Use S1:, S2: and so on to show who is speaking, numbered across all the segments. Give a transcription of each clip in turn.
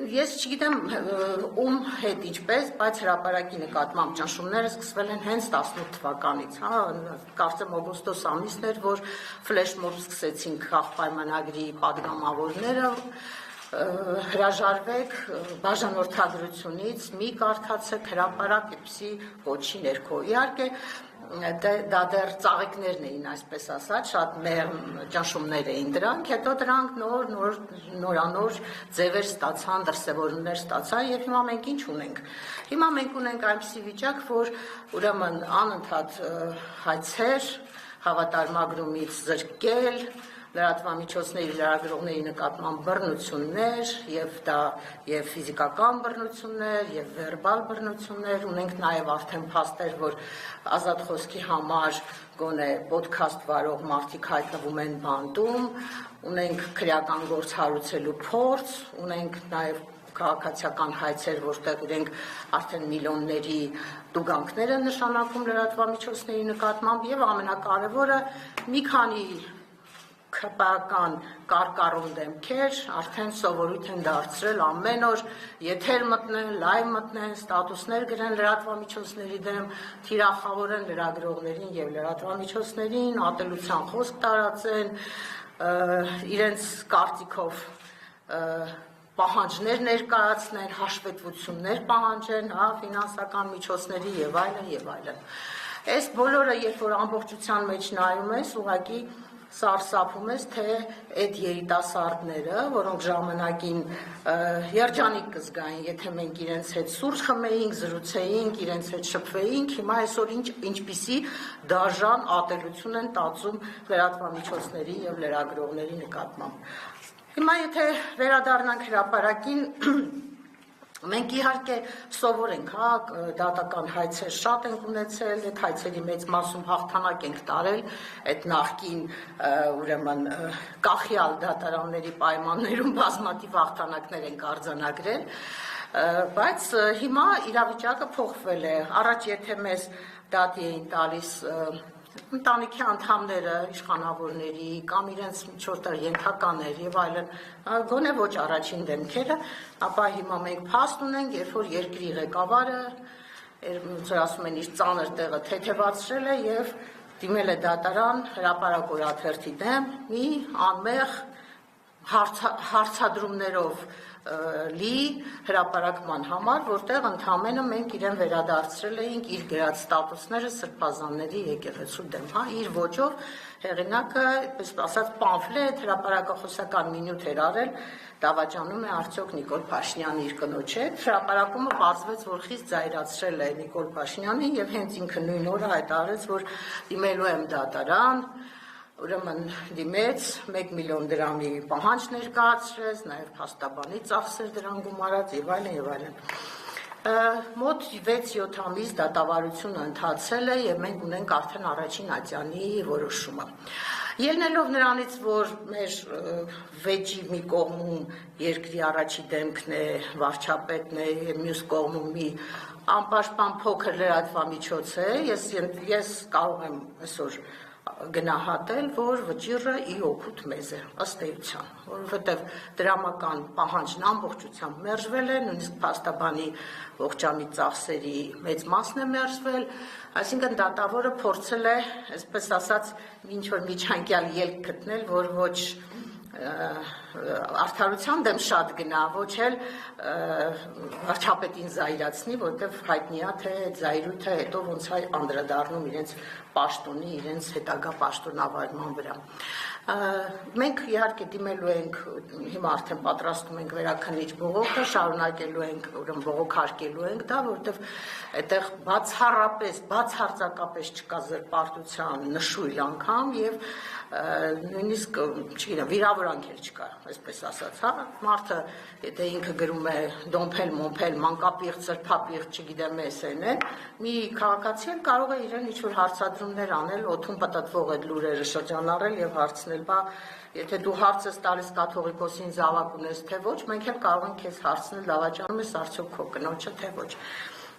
S1: Ես չգիտեմ ում հետ ինչպես, բայց հրապարակի նկատմամբ ճնշումները սկսվել են հենց 18 թվականից, կարծեմ օգոստոս ամիսն էր, որ ֆլեշմոբ սկսեցին քաղ պայմանագրի պատգամավորները, հրաժարվեք բաժանորդագրությունից, մի կարդացեք հրապարակ, այդպիսի ոչի ներքո, իհարկե դա դեռ ծաղիկներն էին, այսպես ասած, շատ մեղմ ճնշումներ էին դրանք, հետո դրանք նորանոր ձևեր ստացան, դրսևորումներ ստացան եւ հիմա մենք ինչ ունենք։ Հիմա մենք ունենք այնպիսի վիճակ, որ ուրեմն անընդհատ հայցեր, հավատարմագրումից զրկել, լրատվամիջոցների լրագրողների նկատմամբ բռնություններ եւ ֆիզիկական բռնություններ եւ վերբալ բռնություններ, ունենք նաեւ արդեն փաստեր, որ ազատ խոսքի համար գոնե ոդքասթ վարող մարդիկ հայտնվում են բանտում, ունենք քրեական գործ հարուցելու փորձ, ունենք նաեւ քաղաքացիական հայցեր, որտեղ իրենք արդեն միլիոնների տուգանքներ են նշանակում լրատվամիջոցների նկատմամբ եւ ամենակարևորը մի քանի քպական կարկառուն դեմքեր արդեն սովորույթ են դարձրել ամեն օր եթեր մտնեն, լայվ մտնեն, ստատուսներ գրեն լրատվամիջոցների դեմ, թիրախավորեն լրագրողներին եւ լրատվամիջոցներին, ատելության խոսք տարածեն, իրենց կարծիքով պահանջներ ներկայացնեն, հաշվետվություններ պահանջեն, ֆինանսական միջոցների եւ այլն։ Այս բոլորը, երբ որ ամբողջության մեջ նայում ես, ուղղակի սարսափում ես, թե այդ երիտասարդները, որոնք ժամանակին երջանիկ կզգային, եթե մենք իրենց հետ սուրճ խմեինք, զրուցեինք, իրենց հետ շփվեինք, հիմա այսօր ինչպիսի դաժան ատելություն են տածում լրատվամիջոցների եւ լրագրողների նկատմամբ։ Հիմա եթե վերադառնանք հրապարակին, մենք իհարկե սովոր ենք, դատական հայցեր շատ ենք ունեցել, այդ հայցերի մեծ մասում հաղթանակ ենք տարել, այդ նախկին ուրեմն կախյալ դատարանների պայմաններում բազմաթիվ հաղթանակներ ենք արձանագրել, բայց հիմա իրավիճակը փոխվել է, առաջ եթե մեզ դատի էին տալիս ընտանիքի անդամները, իշխանավորների կամ իրենց ինչ-որ ենթականներ եւ այլն, գոնե ոչ առաջին դեմքերը, ապա հիմա մենք փաստ ունենք, երբ որ երկրի ղեկավարը, ասում են իր ծանր տեղը թեթևացրել է եւ դիմել է դատարան հրապարակ օրաթերթի դեմ մի անմեղ հարցադրումներով լի հրապարակման համար, որտեղ ընդամենը մենք իրեն վերադարձրել էինք իր գրած ստատուսները սրբազանների եկեղեցու դեմ, իր ոճով հեղինակը, այսպես ասած, պամֆլետ, հրապարակախոսական մինյութ էր արել, դավաճանում է արդյոք Նիկոլ Փաշինյանը իր կնոջ հետ, հրապարակումը պարզվեց, որ խիստ զայրացրել է Նիկոլ Փաշինյանին եւ հենց ինքը նույն օրը հայտարարեց, որ դիմելու եմ դատարան, ուրեմն դիմեց 1 միլիոն դրամի պահանջ ներկայացրեց, նաև փաստաբանի ծախսեր դրան գումարած եւ այլն։ Մոտ 6-7 ամիս դատավարությունը ընթացել է եւ մենք ունենք արդեն առաջին ատյանի որոշումը։ Ելնելով նրանից, որ մեր վեճի մի կողմում երկրի առաջի դեմքն է, վարչապետն է, մյուս կողմում մի անպաշտպան փոքր լրատվամիջոց է, ես կարող եմ այսօր գնահատել, որ վճիռը ի օգուտ մեզ է, ըստ էության, որովհետև դրամական պահանջն ամբողջությամբ մերժվել է, նույնիսկ փաստաբանի ողջամիտ ծախսերի մեծ մասն է մերժվել, այսինքն դատավորը փորձել է, այսպես ասած, ինչ-որ միջանկյալ ելք գտնել, որ ոչ արդարության դեմ շատ գնա, ոչ էլ վարչապետին զայրացնի, որտեղ հայտնի է, թե զայրույթը հետո ոնց է անդրադառնում իրենց պաշտոնի, իրենց հետագա պաշտոնավարման վրա։ Մենք իհարկե դիմելու ենք, հիմա արդեն պատրաստում ենք վերաքննիչ բողոքը, շարունակելու ենք, ուրեմն բողոքարկելու ենք դա, որտեղ այդտեղ բացարձակապես չկա զրպարտության նշույլ անգամ եւ նույնիսկ, չգիտեմ, վիրավորանք էլ չկա, այսպես ասած, մարդը, եթե ինքը գրում է դոմփել, մոմփել, մանկապիղծ, սրբապիղծ, չգիտեմ, մի քաղաքացի էլ կարող է իրեն ինչ-որ հարցադրումներ անել, օդում պտտվող այդ լուրերը շրջանառել եւ հարցնել, բա եթե դու հարց ես տալիս կաթողիկոսին զավակ ունես, թե ոչ, մենք էլ կարող ենք քեզ հարցնել, դավաճանում ես արդյոք քո կնոջը, թե ոչ։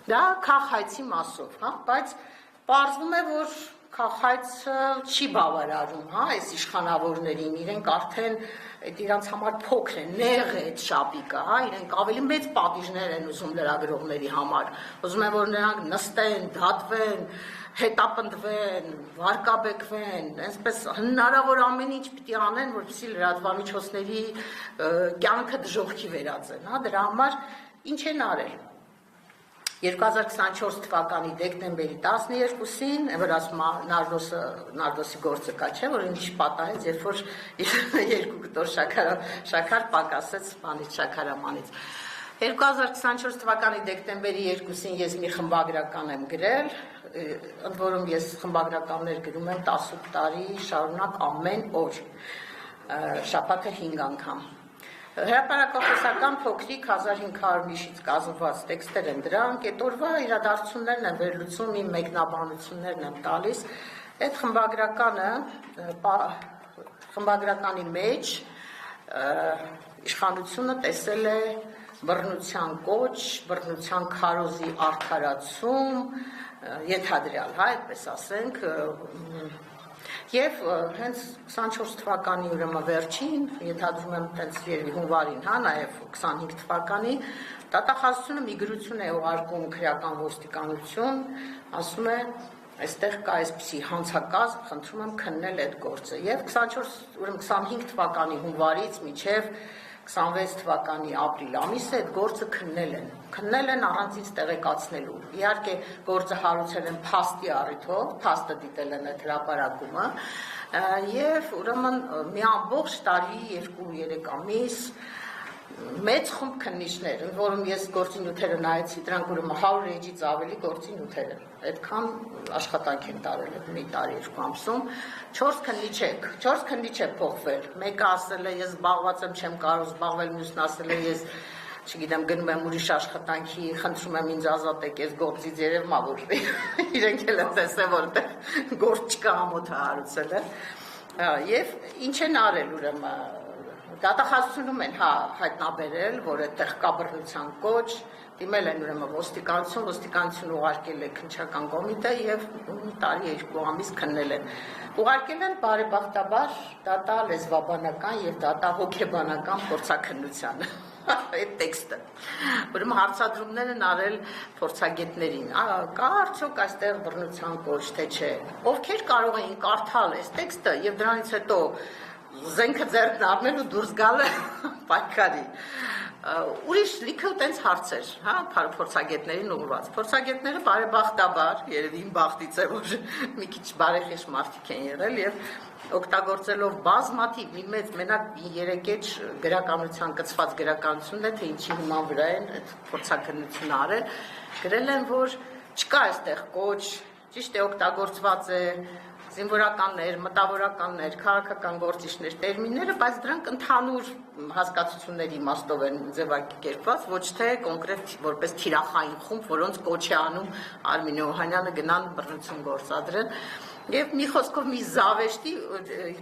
S1: Դա քաղաքացի մասով, բայց պարզվում է, որ քաղաքացը չի բավարարում, այս իշխանավորներին, իրենք արդեն այդ իրանց համար փոքր է, նեղ է այդ շապիկը, հա, իրենք ավելի մեծ պատիժներ են ուզում լրագրողների համար, ուզում են, որ նրանք նստեն, դատվեն, հետապնդվեն, վարկաբեկվեն, այսպես հնարավոր ամեն ինչ պիտի անեն, որպեսզի լրատվամիջոցների կյանքը դժոխքի վերածեն, հա, դրա համար ինչ են արել։ 2024 թվականի դեկտեմբերի 12-ին, որ ասում Նարդոսի գործը կա, չէ, որ ինչ պատահեց, երբ որ երկու կտոր շաքար պակասեց սպանից շաքարամանից։ 2024 թվականի դեկտեմբերի 2-ին ես մի խմբագրական եմ գրել, ընդ որում ես խմբագրականներ գրում եմ 18 տարի շարունակ ամեն օր, շաբաթը 5 անգամ։ Հրապարակախոսական փոքրիկ 1500 միշից կազմված տեքստեր են դրանք, այդ օրվա իրադարձություններն են վերլուծում, իմ մեկնաբանություններն եմ տալիս, այդ խմբագրականի մեջ իշխանությունը տեսել է բռնության կոչ, բռնության քարոզի արդարացում, ենթադրյալ, հա, այդպես ասենք, Եվ հենց 24 թվականի ուրեմն վերջին, ենթադրում եմ հենց երևի հունվարին, հա, նաև 25 թվականի, դատախազությունը մի գրություն է ուղարկում քրեական ոստիկանություն, ասում է, այստեղ կա այսպիսի հանցակազմ, խնդրում եմ քննել այդ գործը։ Եվ 25 թվականի հունվարից մինչև 26 թվականի ապրիլ ամիսը այդ գործը քննել են առանց ինձ տեղեկացնելու։ Իհարկե գործը հարուցել են փաստի առիթով, փաստը դիտել են այդ հրապարակումը, եւ ուրեմն մի ամբողջ տարի 2-3 ամիս մեծ խումբ քննիչներ, ընդ որում ես գործի նյութերը նայեցի, դրանք ուրեմն 100 էջից ավելի գործի նյութեր են։ Այդքան աշխատանք են տարել մի տարի 2 ամսում, 4 քննիչ է փոխվել։ Մեկը ասել է ես զբաղված եմ, չեմ կարող զբաղվել, մյուսն ասել է ես չգիտեմ գնում եմ ուրիշ աշխատանքի, խնդրում եմ ինձ ազատեք, ես գործից երևում ա որ իրենք էլ են տեսել որ գործ չկա ամոթը հարուցել է։ Եվ ինչ են արել ուրեմն Դատախազությունում են հայտնաբերել, որ այդտեղ կա բռնության կոչ, դիմել են ուրեմն ոստիկանությունը ուղարկել է քննչական կոմիտե եւ մի տարի 2 ամիս քննել են։ Ուղարկել են բարեբախտաբար դատա լեզվաբանական եւ դատա հոգեբանական փորձաքննության այդ տեքստը։ Ուրեմն հարցադրումներ են արել փորձագետներին, կա արդյոք այստեղ բռնության կոչ, թե չէ։ Ովքեր կարող էին կարդալ այս տեքստը եւ դրանից հետո զենքը ձեռքն առնել ու դուրս գալ պայքարի։ Ուրիշ լիքը տենց հարցեր, հա, փորձագետներին ուղղված։ Փորձագետները բարեբախտաբար, երևի իմ բախտից է, որ մի քիչ բարեխիղճ մարդիկ են եղել եւ օգտագործելով բազմաթիվ մի մեծ մենակ 3 էջ գրականության կցված գրականությունն է, թե ինչի հիման վրա են այդ փորձաքննությունը արել, գրել են, որ չկա այստեղ կոչ, ճիշտ է օգտագործված է զինվորականներ, մտավորականներ, քաղաքական գործիչներ տերմինները, բայց դրանք ընդհանուր հասկացությունների իմաստով են ձևակերպված, ոչ թե կոնկրետ որպես թիրախային խումբ, որոնց կոչ է անում Արմինե Օհանյանը գնան բռնություն գործադրեն։ Եվ մի խոսքով մի զավեշտի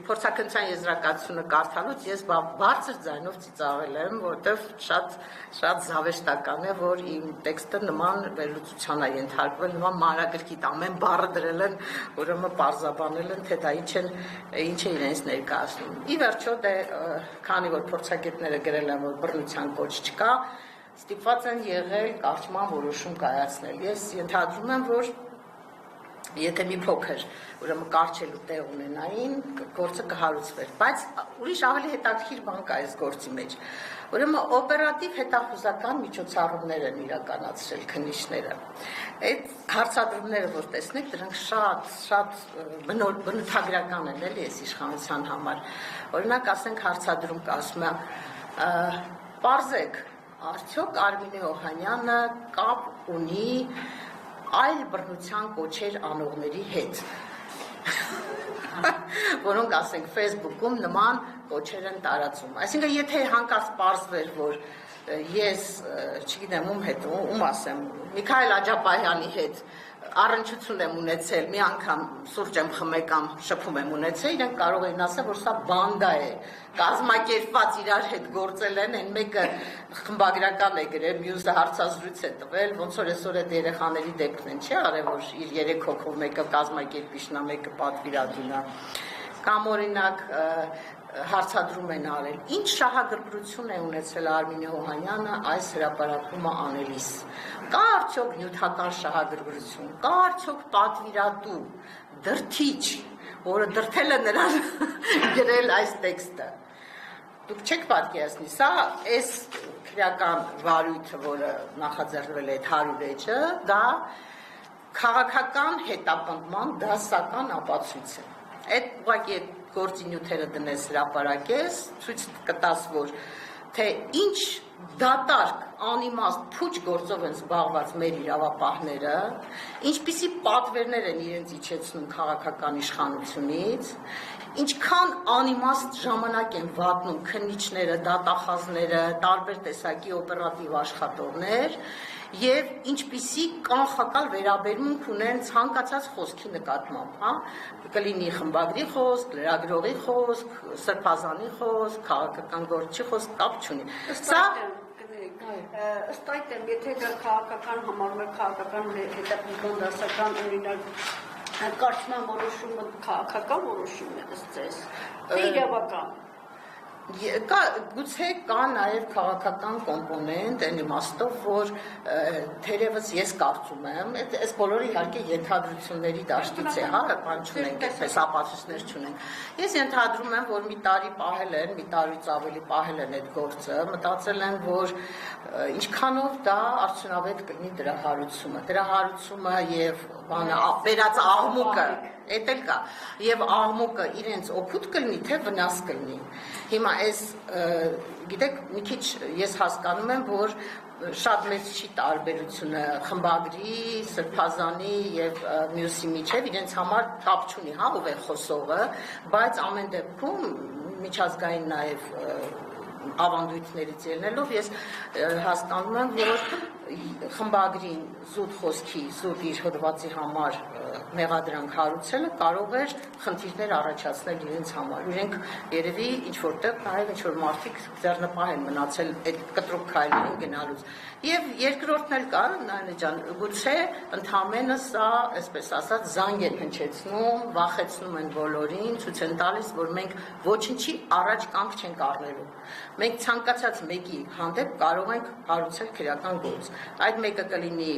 S1: փորձաքննության եզրակացությունը կարդալուց ես բարձր ձայնով ծիծաղել եմ, որովհետև շատ զավեշտական է, որ իմ տեքստը նման վերլուծության է ենթարկվել, նման մանրագրքիտ ամեն բառը դրել են, ուրեմն պարզաբանել են, թե դա ինչ է իրենց ներկայացնում։ Ի վերջո դե քանի որ փորձագետները գրել են, որ բռնության կոչ չկա, ստիպված են եղել կարճման որոշում կայացնել։ Ես ենթադրում եմ, որ եթե մի փոքր ուրեմն կարճելու տեղ ունենային, գործը կհարուցվեր, բայց ուրիշ ավելի հետաքրքիր բան կա այս գործի մեջ։ Ուրեմն օպերատիվ հետախուզական միջոցառումներ են իրականացրել քննիչները։ Այդ հարցադրումները, որ տեսնեք, դրանք շատ բնութագրական են, էլի, այս իշխանության համար։ Օրինակ, ասենք հարցադրում կա, ասում է, պարզեք, արդյոք Արմինե Օհանյանը կապ ունի այլ բռնության կոչեր անողների հետ, որոնք ասենք Facebook-ում նման կոչեր են տարածում։ Այսինքն, եթե հանկարծ պարզվեր, որ ես, չգիտեմ ում հետ, ում ասեմ, Միքայել Աջապահյանի հետ առնչություն եմ ունեցել, մի անգամ սուրճ եմ խմել կամ շփում եմ ունեցել, իրենք կարող էին ասել, որ սա բանդա է, կազմակերպված իրար հետ գործել են, այն մեկը խմբագրական է գրել, մյուսը հարցազրույց է տվել, ոնց որ այսօր այդ երեխաների դեպքն են, չի արել, որ իր 3 հոգով մեկը կազմակերպիչն է, մեկը պատվիրատուն է։ Կամ օրինակ հարցադրում են արել, ինչ շահագրգռություն է ունեցել Արմինե Օհանյանը այս հրապարակումը անելիս, կա արդյոք նյութական շահագրգռություն, կա արդյոք պատվիրատու, դրթիչ, որը դրթել է նրան գրել այս տեքստը, դուք չեք պատկերացնի, սա այս քրեական վարույթը, որը նախաձեռնվել է 100 էջը, դա քաղաքական հետապնդման դասական ապացույց է, այդ ուղղակի գործի նյութերը դնես հրապարակես, ցույց կտաս, որ թե ինչ դատարկ, անիմաստ, փուչ գործով են զբաղված մեր իրավապահները, ինչպիսի պատվերներ են իրենց իջեցնում քաղաքական իշխանությունից, ինչքան անիմաստ ժամանակ են վատնում քննիչները, դատախազները, տարբեր տեսակի օպերատիվ աշխատողներ, եւ ինչպիսի կանխակալ վերաբերմունք ունեն ցանկացած խոսքի նկատմամբ, հա, կլինի խմբագրի խոսք, լրագրողի խոսք, սրբազանի խոսք, քաղաքական գործի խոսք, կապ չունի։ Սա
S2: ըստ այդմ, եթե դա քաղաքական համարում է քաղաքական հետապնդման դասական օրինակ կարծման որոշումը քաղաքական որոշում է ըստ ձեզ, թե իրավական։
S1: Գուցե կա նաև քաղաքական կոմպոնենտ, այն իմաստով, որ թերևս ես կարծում եմ, այս բոլորը իհարկե ենթադրությունների դաշտից է, հա, բան չունենք, այսպես ապացույցներ չունենք։ Ես ենթադրում եմ, որ մի տարի պահել են, մի տարուց ավելի պահել են այդ գործը, մտածել են, որ ինչքանով դա արդյունավետ կլինի դրա հարուցումը եւ բանը վերած աղմուկը, էդ էլ կա, եւ աղմուկը իրենց օգուտ կլինի, թե վնաս կլինի։ Հիմա այս, գիտեք, մի քիչ ես հասկանում եմ, որ շատ մեծ չի տարբերությունը խմբագրի, սրբազանի եւ մյուսի միջեւ, իրենց համար կապ չունի, հա, ով է խոսողը, բայց ամեն դեպքում միջազգային նաեւ ավանդույթներից ելնելով ես հասկանում եմ, որ խմբագրին զուտ խոսքի, զուտ իր հոդվածի համար մեղադրանք հարուցելը կարող էր խնդիրներ առաջացնել իրենց համար։ Իրենք երևի ինչ-որտեղ նաև ինչ-որ մարդիկ ձեռնպահ են մնացել այդ կտրուկ քայլերին գնալուց։ Եվ երկրորդն էլ կա, Նայնե ջան, գուցե ընդհանրապես սա, այսպես ասած, զանգ են հնչեցնում, վախեցնում են բոլորին, ցույց են տալիս, որ մենք ոչինչի առաջ կանգ չենք առնելու։ Մենք ցանկացած մեկի հանդեպ կարող ենք հարուցել քրեական գործ։ Այդ մեկը կլինի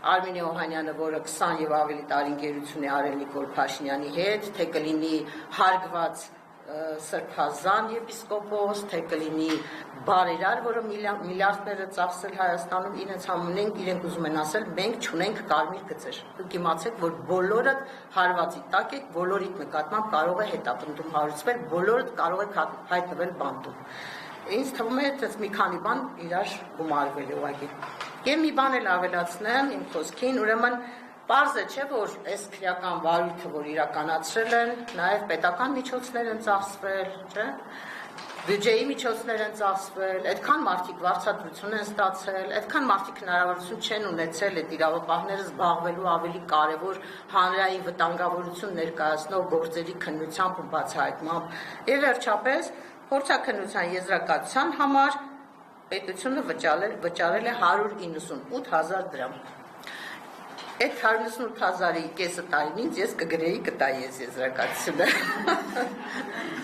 S1: Արմինե Օհանյանը, որը 20 եւ ավելի տարի ընկերություն է արել Նիկոլ Փաշինյանի հետ, թե կլինի հարգված սրբազան եպիսկոպոս, թե կլինի բարերար, որը միլիարդները ծախսել Հայաստանում, իրենք ուզում են ասել, մենք չունենք կարմիր գծեր։ Դուք իմացեք, որ բոլորդ հարվածի տակ եք, բոլորիդ նկատմամբ կարող է հետապնդում հարուցվել, բոլորդ կարող եք հայտնվել բանտում։ Ինձ թվում է, այդպես մի քանի բան իրար գումարվել է ուղղակի։ Եվ մի բան էլ ավելացնեմ իմ խոսքին, ուրեմն պարզ է, չէ, որ այս քրեական վարույթը, որ իրականացրել են, նաև պետական միջոցներ են ծախսվել, չէ, բյուջեի միջոցներ են ծախսվել, այդքան մարդիկ վարձատրություն են ստացել, այդքան մարդիկ հնարավորություն չեն ունեցել այդ իրավապահները զբաղվելու ավելի կարևոր հանրային վտանգավորություն ներկայացնող գործերի քննությամբ ու բացահայտմամբ։ Եվ վերջապես փորձաքննության եզրակացության համար պետությունը վճարել է 198,000 դրամ։ Այդ 198,000-ի կեսը տարին ինձ ես կգրեի կտայի ես եզրակացությունը։